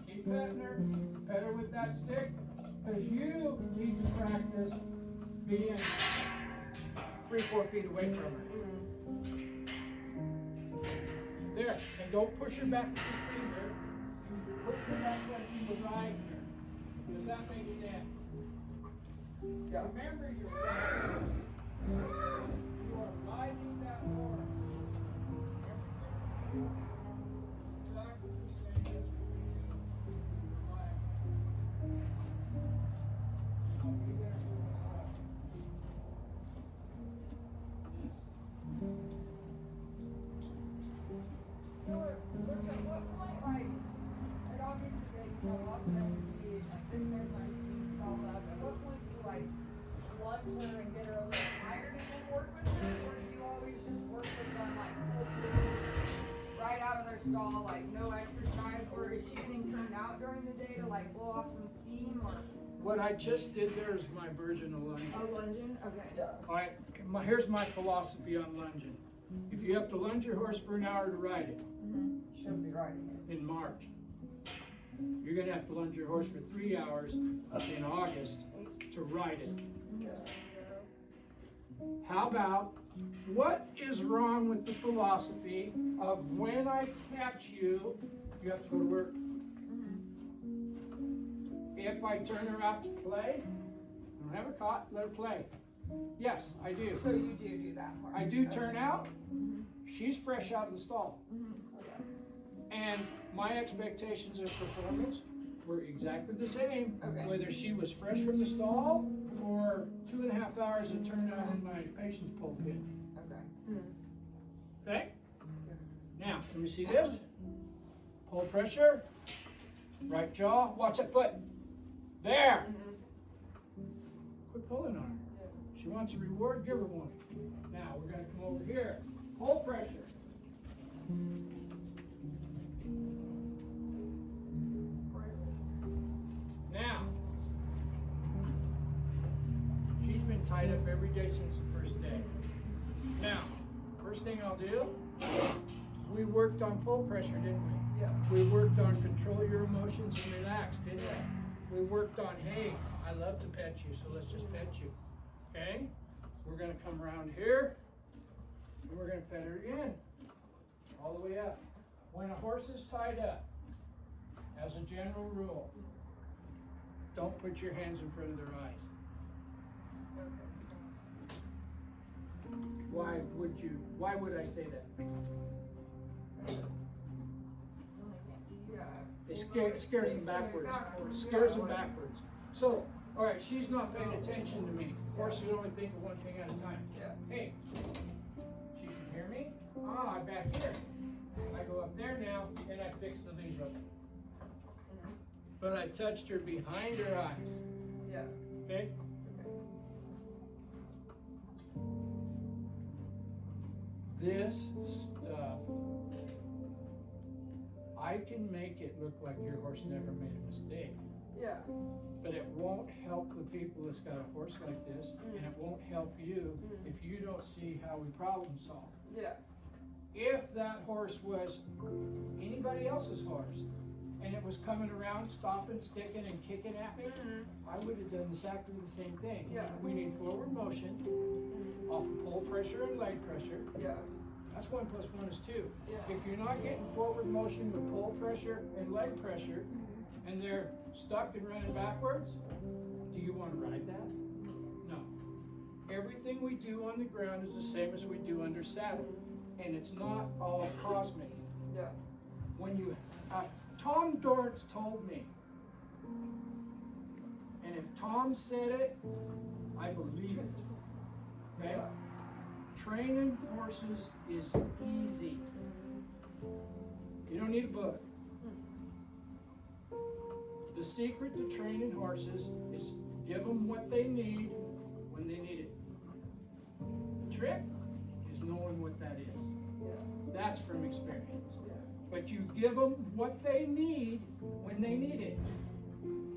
Keep petting her. Pet her with that stick. Because you need to practice being 3-4 feet away from her. There. And don't push her back with your finger. You push her back like you were riding her. Does that make sense? Yeah. Remember, you are riding that horse. Exactly the same as lunge her and get her a little tired and then work with her? Or do you always just work with them like full tuning, right out of their stall, like no exercise? Or is she getting turned out during the day to like blow off some steam or? What I just did there is my version of lunging. Oh, lunging? Okay. All right, here's my philosophy on lunging. If you have to lunge your horse for an hour to ride it, Should be riding it. in March, you're gonna have to lunge your horse for 3 hours in August to ride it. How about, what is wrong with the philosophy of when I catch you, you have to go to work? If I turn her out to play, I don't have her caught, let her play. Yes, I do. So you do that part? I do turn out, she's fresh out of the stall. And my expectations of performance were exactly the same, Okay. whether she was fresh from the stall or 2.5 hours of turnout and my patience pulled in. Okay. Okay? Now, let me see this. Pull pressure. Right jaw. Watch that foot. There. Quit pulling on her. She wants a reward, give her one. Now, we're going to come over here. Pull pressure. Now, she's been tied up every day since the first day. Now, first thing I'll do, we worked on pull pressure, didn't we? Yeah. We worked on control your emotions and relax, didn't we? We worked on, hey, I love to pet you, so let's just pet you. Okay? We're gonna come around here, and we're gonna pet her again. All the way up. When a horse is tied up, as a general rule, don't put your hands in front of their eyes. Why would I say that? It scares them backwards. Scares them backwards. So, all right, she's not paying attention to me. Horses only think of one thing at a time. Hey, she can hear me? Ah, I'm back here. I go up there now, and I fix the lead rope. But I touched her behind her eyes. Yeah. Okay? This stuff, I can make it look like your horse never made a mistake. Yeah. But it won't help the people that's got a horse like this, and it won't help you if you don't see how we problem solve. Yeah. If that horse was anybody else's horse, and it was coming around, stopping, sticking, and kicking at me, I would have done exactly the same thing. Yeah. We need forward motion, off of pull pressure and leg pressure. Yeah. That's 1 + 1 is 2. Yeah. If you're not getting forward motion with pull pressure and leg pressure, and they're stuck and running backwards, do you want to ride that? No. Everything we do on the ground is the same as we do under saddle, and it's not all cosmic. Yeah. When you, Tom Dorrance told me, and if Tom said it, I believe it. Okay? Yeah. Training horses is easy. You don't need a book. The secret to training horses is give them what they need when they need it. The trick is knowing what that is. That's from experience. But you give them what they need when they need it.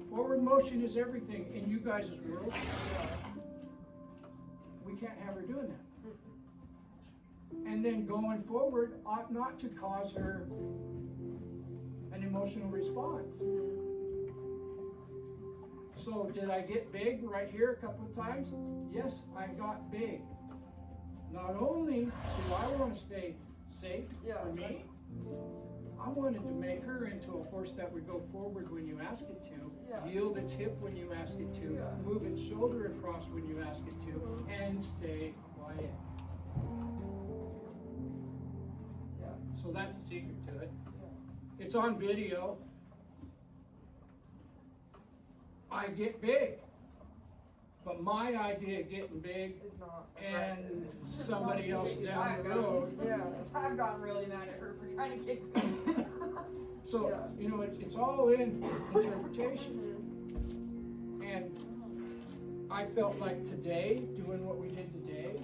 Forward motion is everything in you guys' world. We can't have her doing that. And then going forward ought not to cause her an emotional response. So did I get big right here a couple of times? Yes, I got big. Not only do I want to stay safe for me, I wanted to make her into a horse that would go forward when you ask it to, yield its hip when you ask it to, move its shoulder across when you ask it to, and stay quiet. So that's the secret to it. It's on video. I get big. But my idea of getting big It's not and aggressive. somebody else down the road. Yeah, I've gotten really mad at her for trying to kick me. So, you know, it's all in interpretation. And I felt like today, doing what we did today,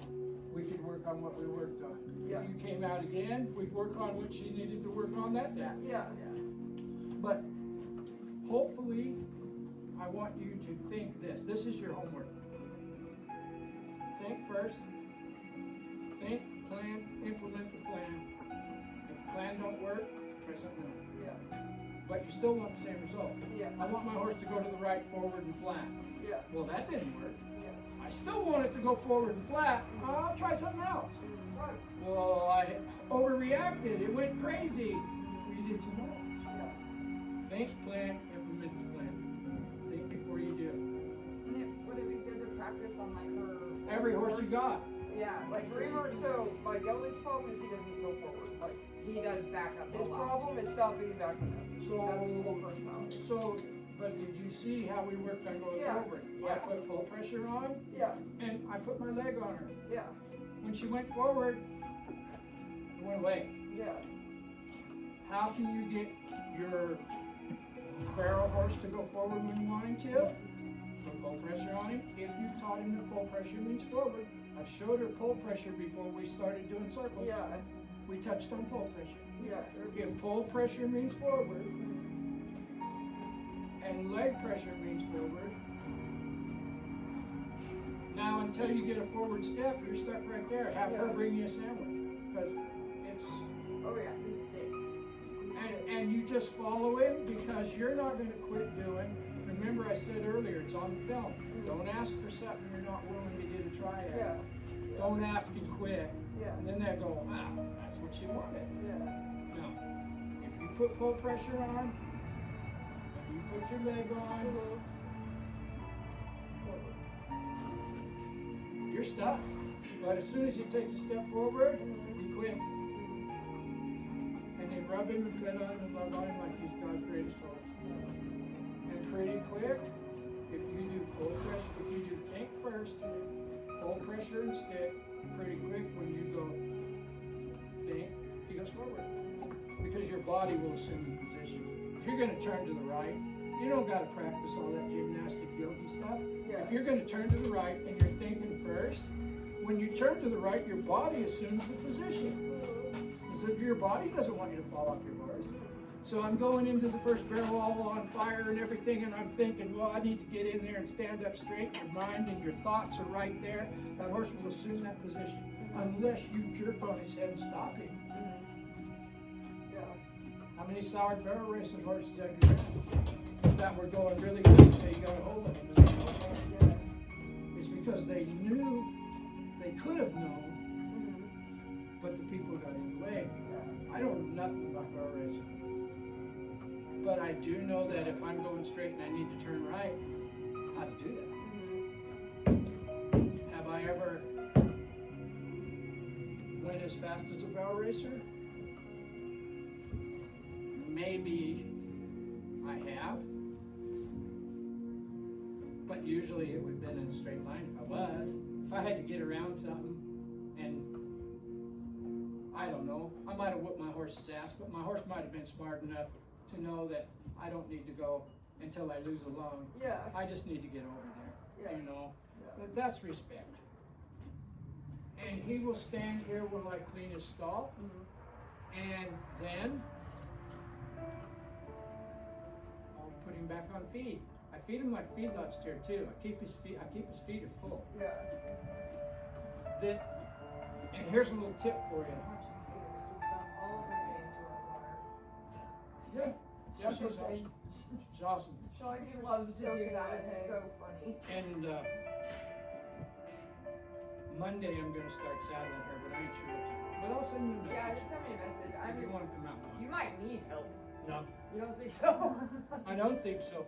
we could work on what we worked on. Yeah. If you came out again, we'd work on what she needed to work on that day. Yeah. But hopefully, I want you to think this. This is your homework. Think first. Think, plan, implement the plan. If the plan don't work, try something else. Yeah. But you still want the same result. Yeah. I want my horse to go to the right, forward, and flat. Yeah. Well, that didn't work. Yeah. I still want it to go forward and flat. I'll try something else. Right. Well, I overreacted. It went crazy. You did too much. Yeah. Think, plan, implement the plan. Think before you do. Would it be good to practice on like her? Every horse you got. Yeah, like Dreamer, so like Elliot's problem is he doesn't go forward. Like he does back up a his lot. problem is stopping and backing up. So, That's his whole personality. but did you see how we worked on going Yeah, forward? I yeah. put full pressure on, Yeah. and I put my leg on her. Yeah. When she went forward, it went away. Yeah. How can you get your barrel horse to go forward when you want him to? Put pull pressure on him. If you taught him that pull pressure means forward, I showed her pull pressure before we started doing circles. Yeah. We touched on pull pressure. Yeah. If pull pressure means forward, and leg pressure means forward, now until you get a forward step, you're stuck right there. Have her Yeah. bring you a sandwich, because it's, Oh yeah, he sticks. and you just follow him, because you're not gonna quit doing. Remember I said earlier, it's on film. Don't ask for something you're not willing to get a try at. Yeah. Don't ask and quit. Yeah. And then they go, wow, that's what she wanted. Yeah. No. If you put pull pressure on, and you put your leg on, you're stuck. But as soon as he takes a step forward, you quit. And then rub him and pet on him and love on him like he's God's greatest horse. And pretty quick, if you do pull pressure, if you do think first, pull pressure and stick, pretty quick when you go think, he goes forward. Because your body will assume the position. If you're gonna turn to the right, you don't gotta practice all that gymnastic yogi stuff. Yeah. If you're gonna turn to the right and you're thinking first, when you turn to the right, your body assumes the position. Because if your body doesn't want you to fall off your horse. So I'm going into the first barrel all on fire and everything, and I'm thinking, well, I need to get in there and stand up straight. Your mind and your thoughts are right there. That horse will assume that position unless you jerk on his head and stop him. Yeah. How many soured barrel racing horses have you had that were going really good, so you got a hold of them? And they fell apart? Yeah. It's because they knew, they could have known, but the people got in the way. I don't know nothing about barrel racing. But I do know that if I'm going straight and I need to turn right, how to do that. Have I ever went as fast as a barrel racer? Maybe I have. But usually it would have been in a straight line if I was. If I had to get around something and I don't know, I might have whooped my horse's ass, but my horse might have been smart enough to know that I don't need to go until I lose a lung. Yeah. I just need to get over there, Yeah. you know. Yeah. But that's respect. And he will stand here while I clean his stall, and then I'll put him back on feed. I feed him like feedlot steer too. I keep his feet full. Yeah. Then, and here's a little tip for you. Yeah, yeah, she's awesome. She's awesome. She loves to do that. It's so funny. And Monday I'm gonna start saddling her, but I ain't sure what to do. But I'll send you a Yeah, message just send me a message. if you want to come out. You might need help. No, You don't think so? I don't think so.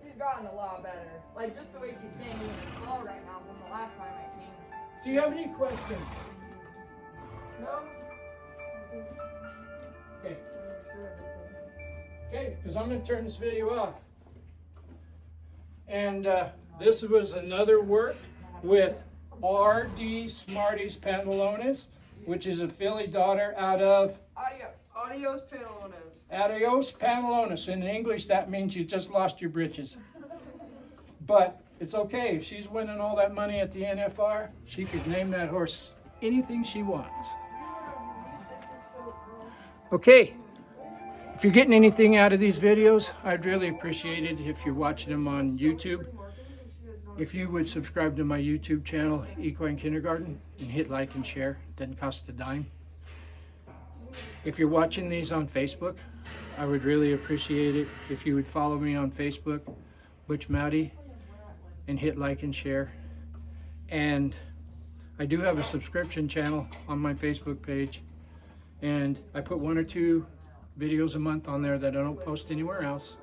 She's gotten a lot better. Like just the way she's standing in the stall right now from the last time I came. Do you have any questions? No? Okay. Okay, because I'm going to turn this video off. And this was another work with R.D. Smarty's Pantalones, which is a filly daughter out of Adios. Adios, pantalones. Adios Pantalones. In English, that means you just lost your britches. But It's okay. If she's winning all that money at the NFR, she could name that horse anything she wants. Okay. If you're getting anything out of these videos, I'd really appreciate it if you're watching them on YouTube. If you would subscribe to my YouTube channel, Equine Kindergarten, and hit like and share. Doesn't cost a dime. If you're watching these on Facebook, I would really appreciate it if you would follow me on Facebook, Butch Mowdy, and hit like and share. And I do have a subscription channel on my Facebook page, and I put 1 or 2 videos a month on there that I don't post anywhere else.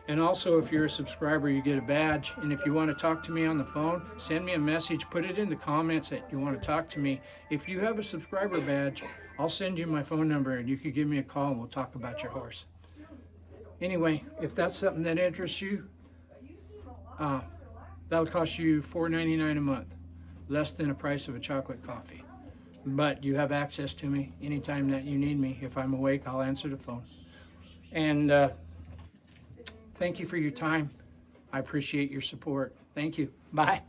And also, if you're a subscriber, you get a badge. And if you want to talk to me on the phone, send me a message, put it in the comments that you want to talk to me. If you have a subscriber badge, I'll send you my phone number and you can give me a call and we'll talk about your horse. Anyway, if that's something that interests you, that'll cost you $4.99 a month, less than the price of a chocolate coffee. But you have access to me anytime that you need me. If I'm awake, I'll answer the phone. And thank you for your time. I appreciate your support. Thank you. Bye.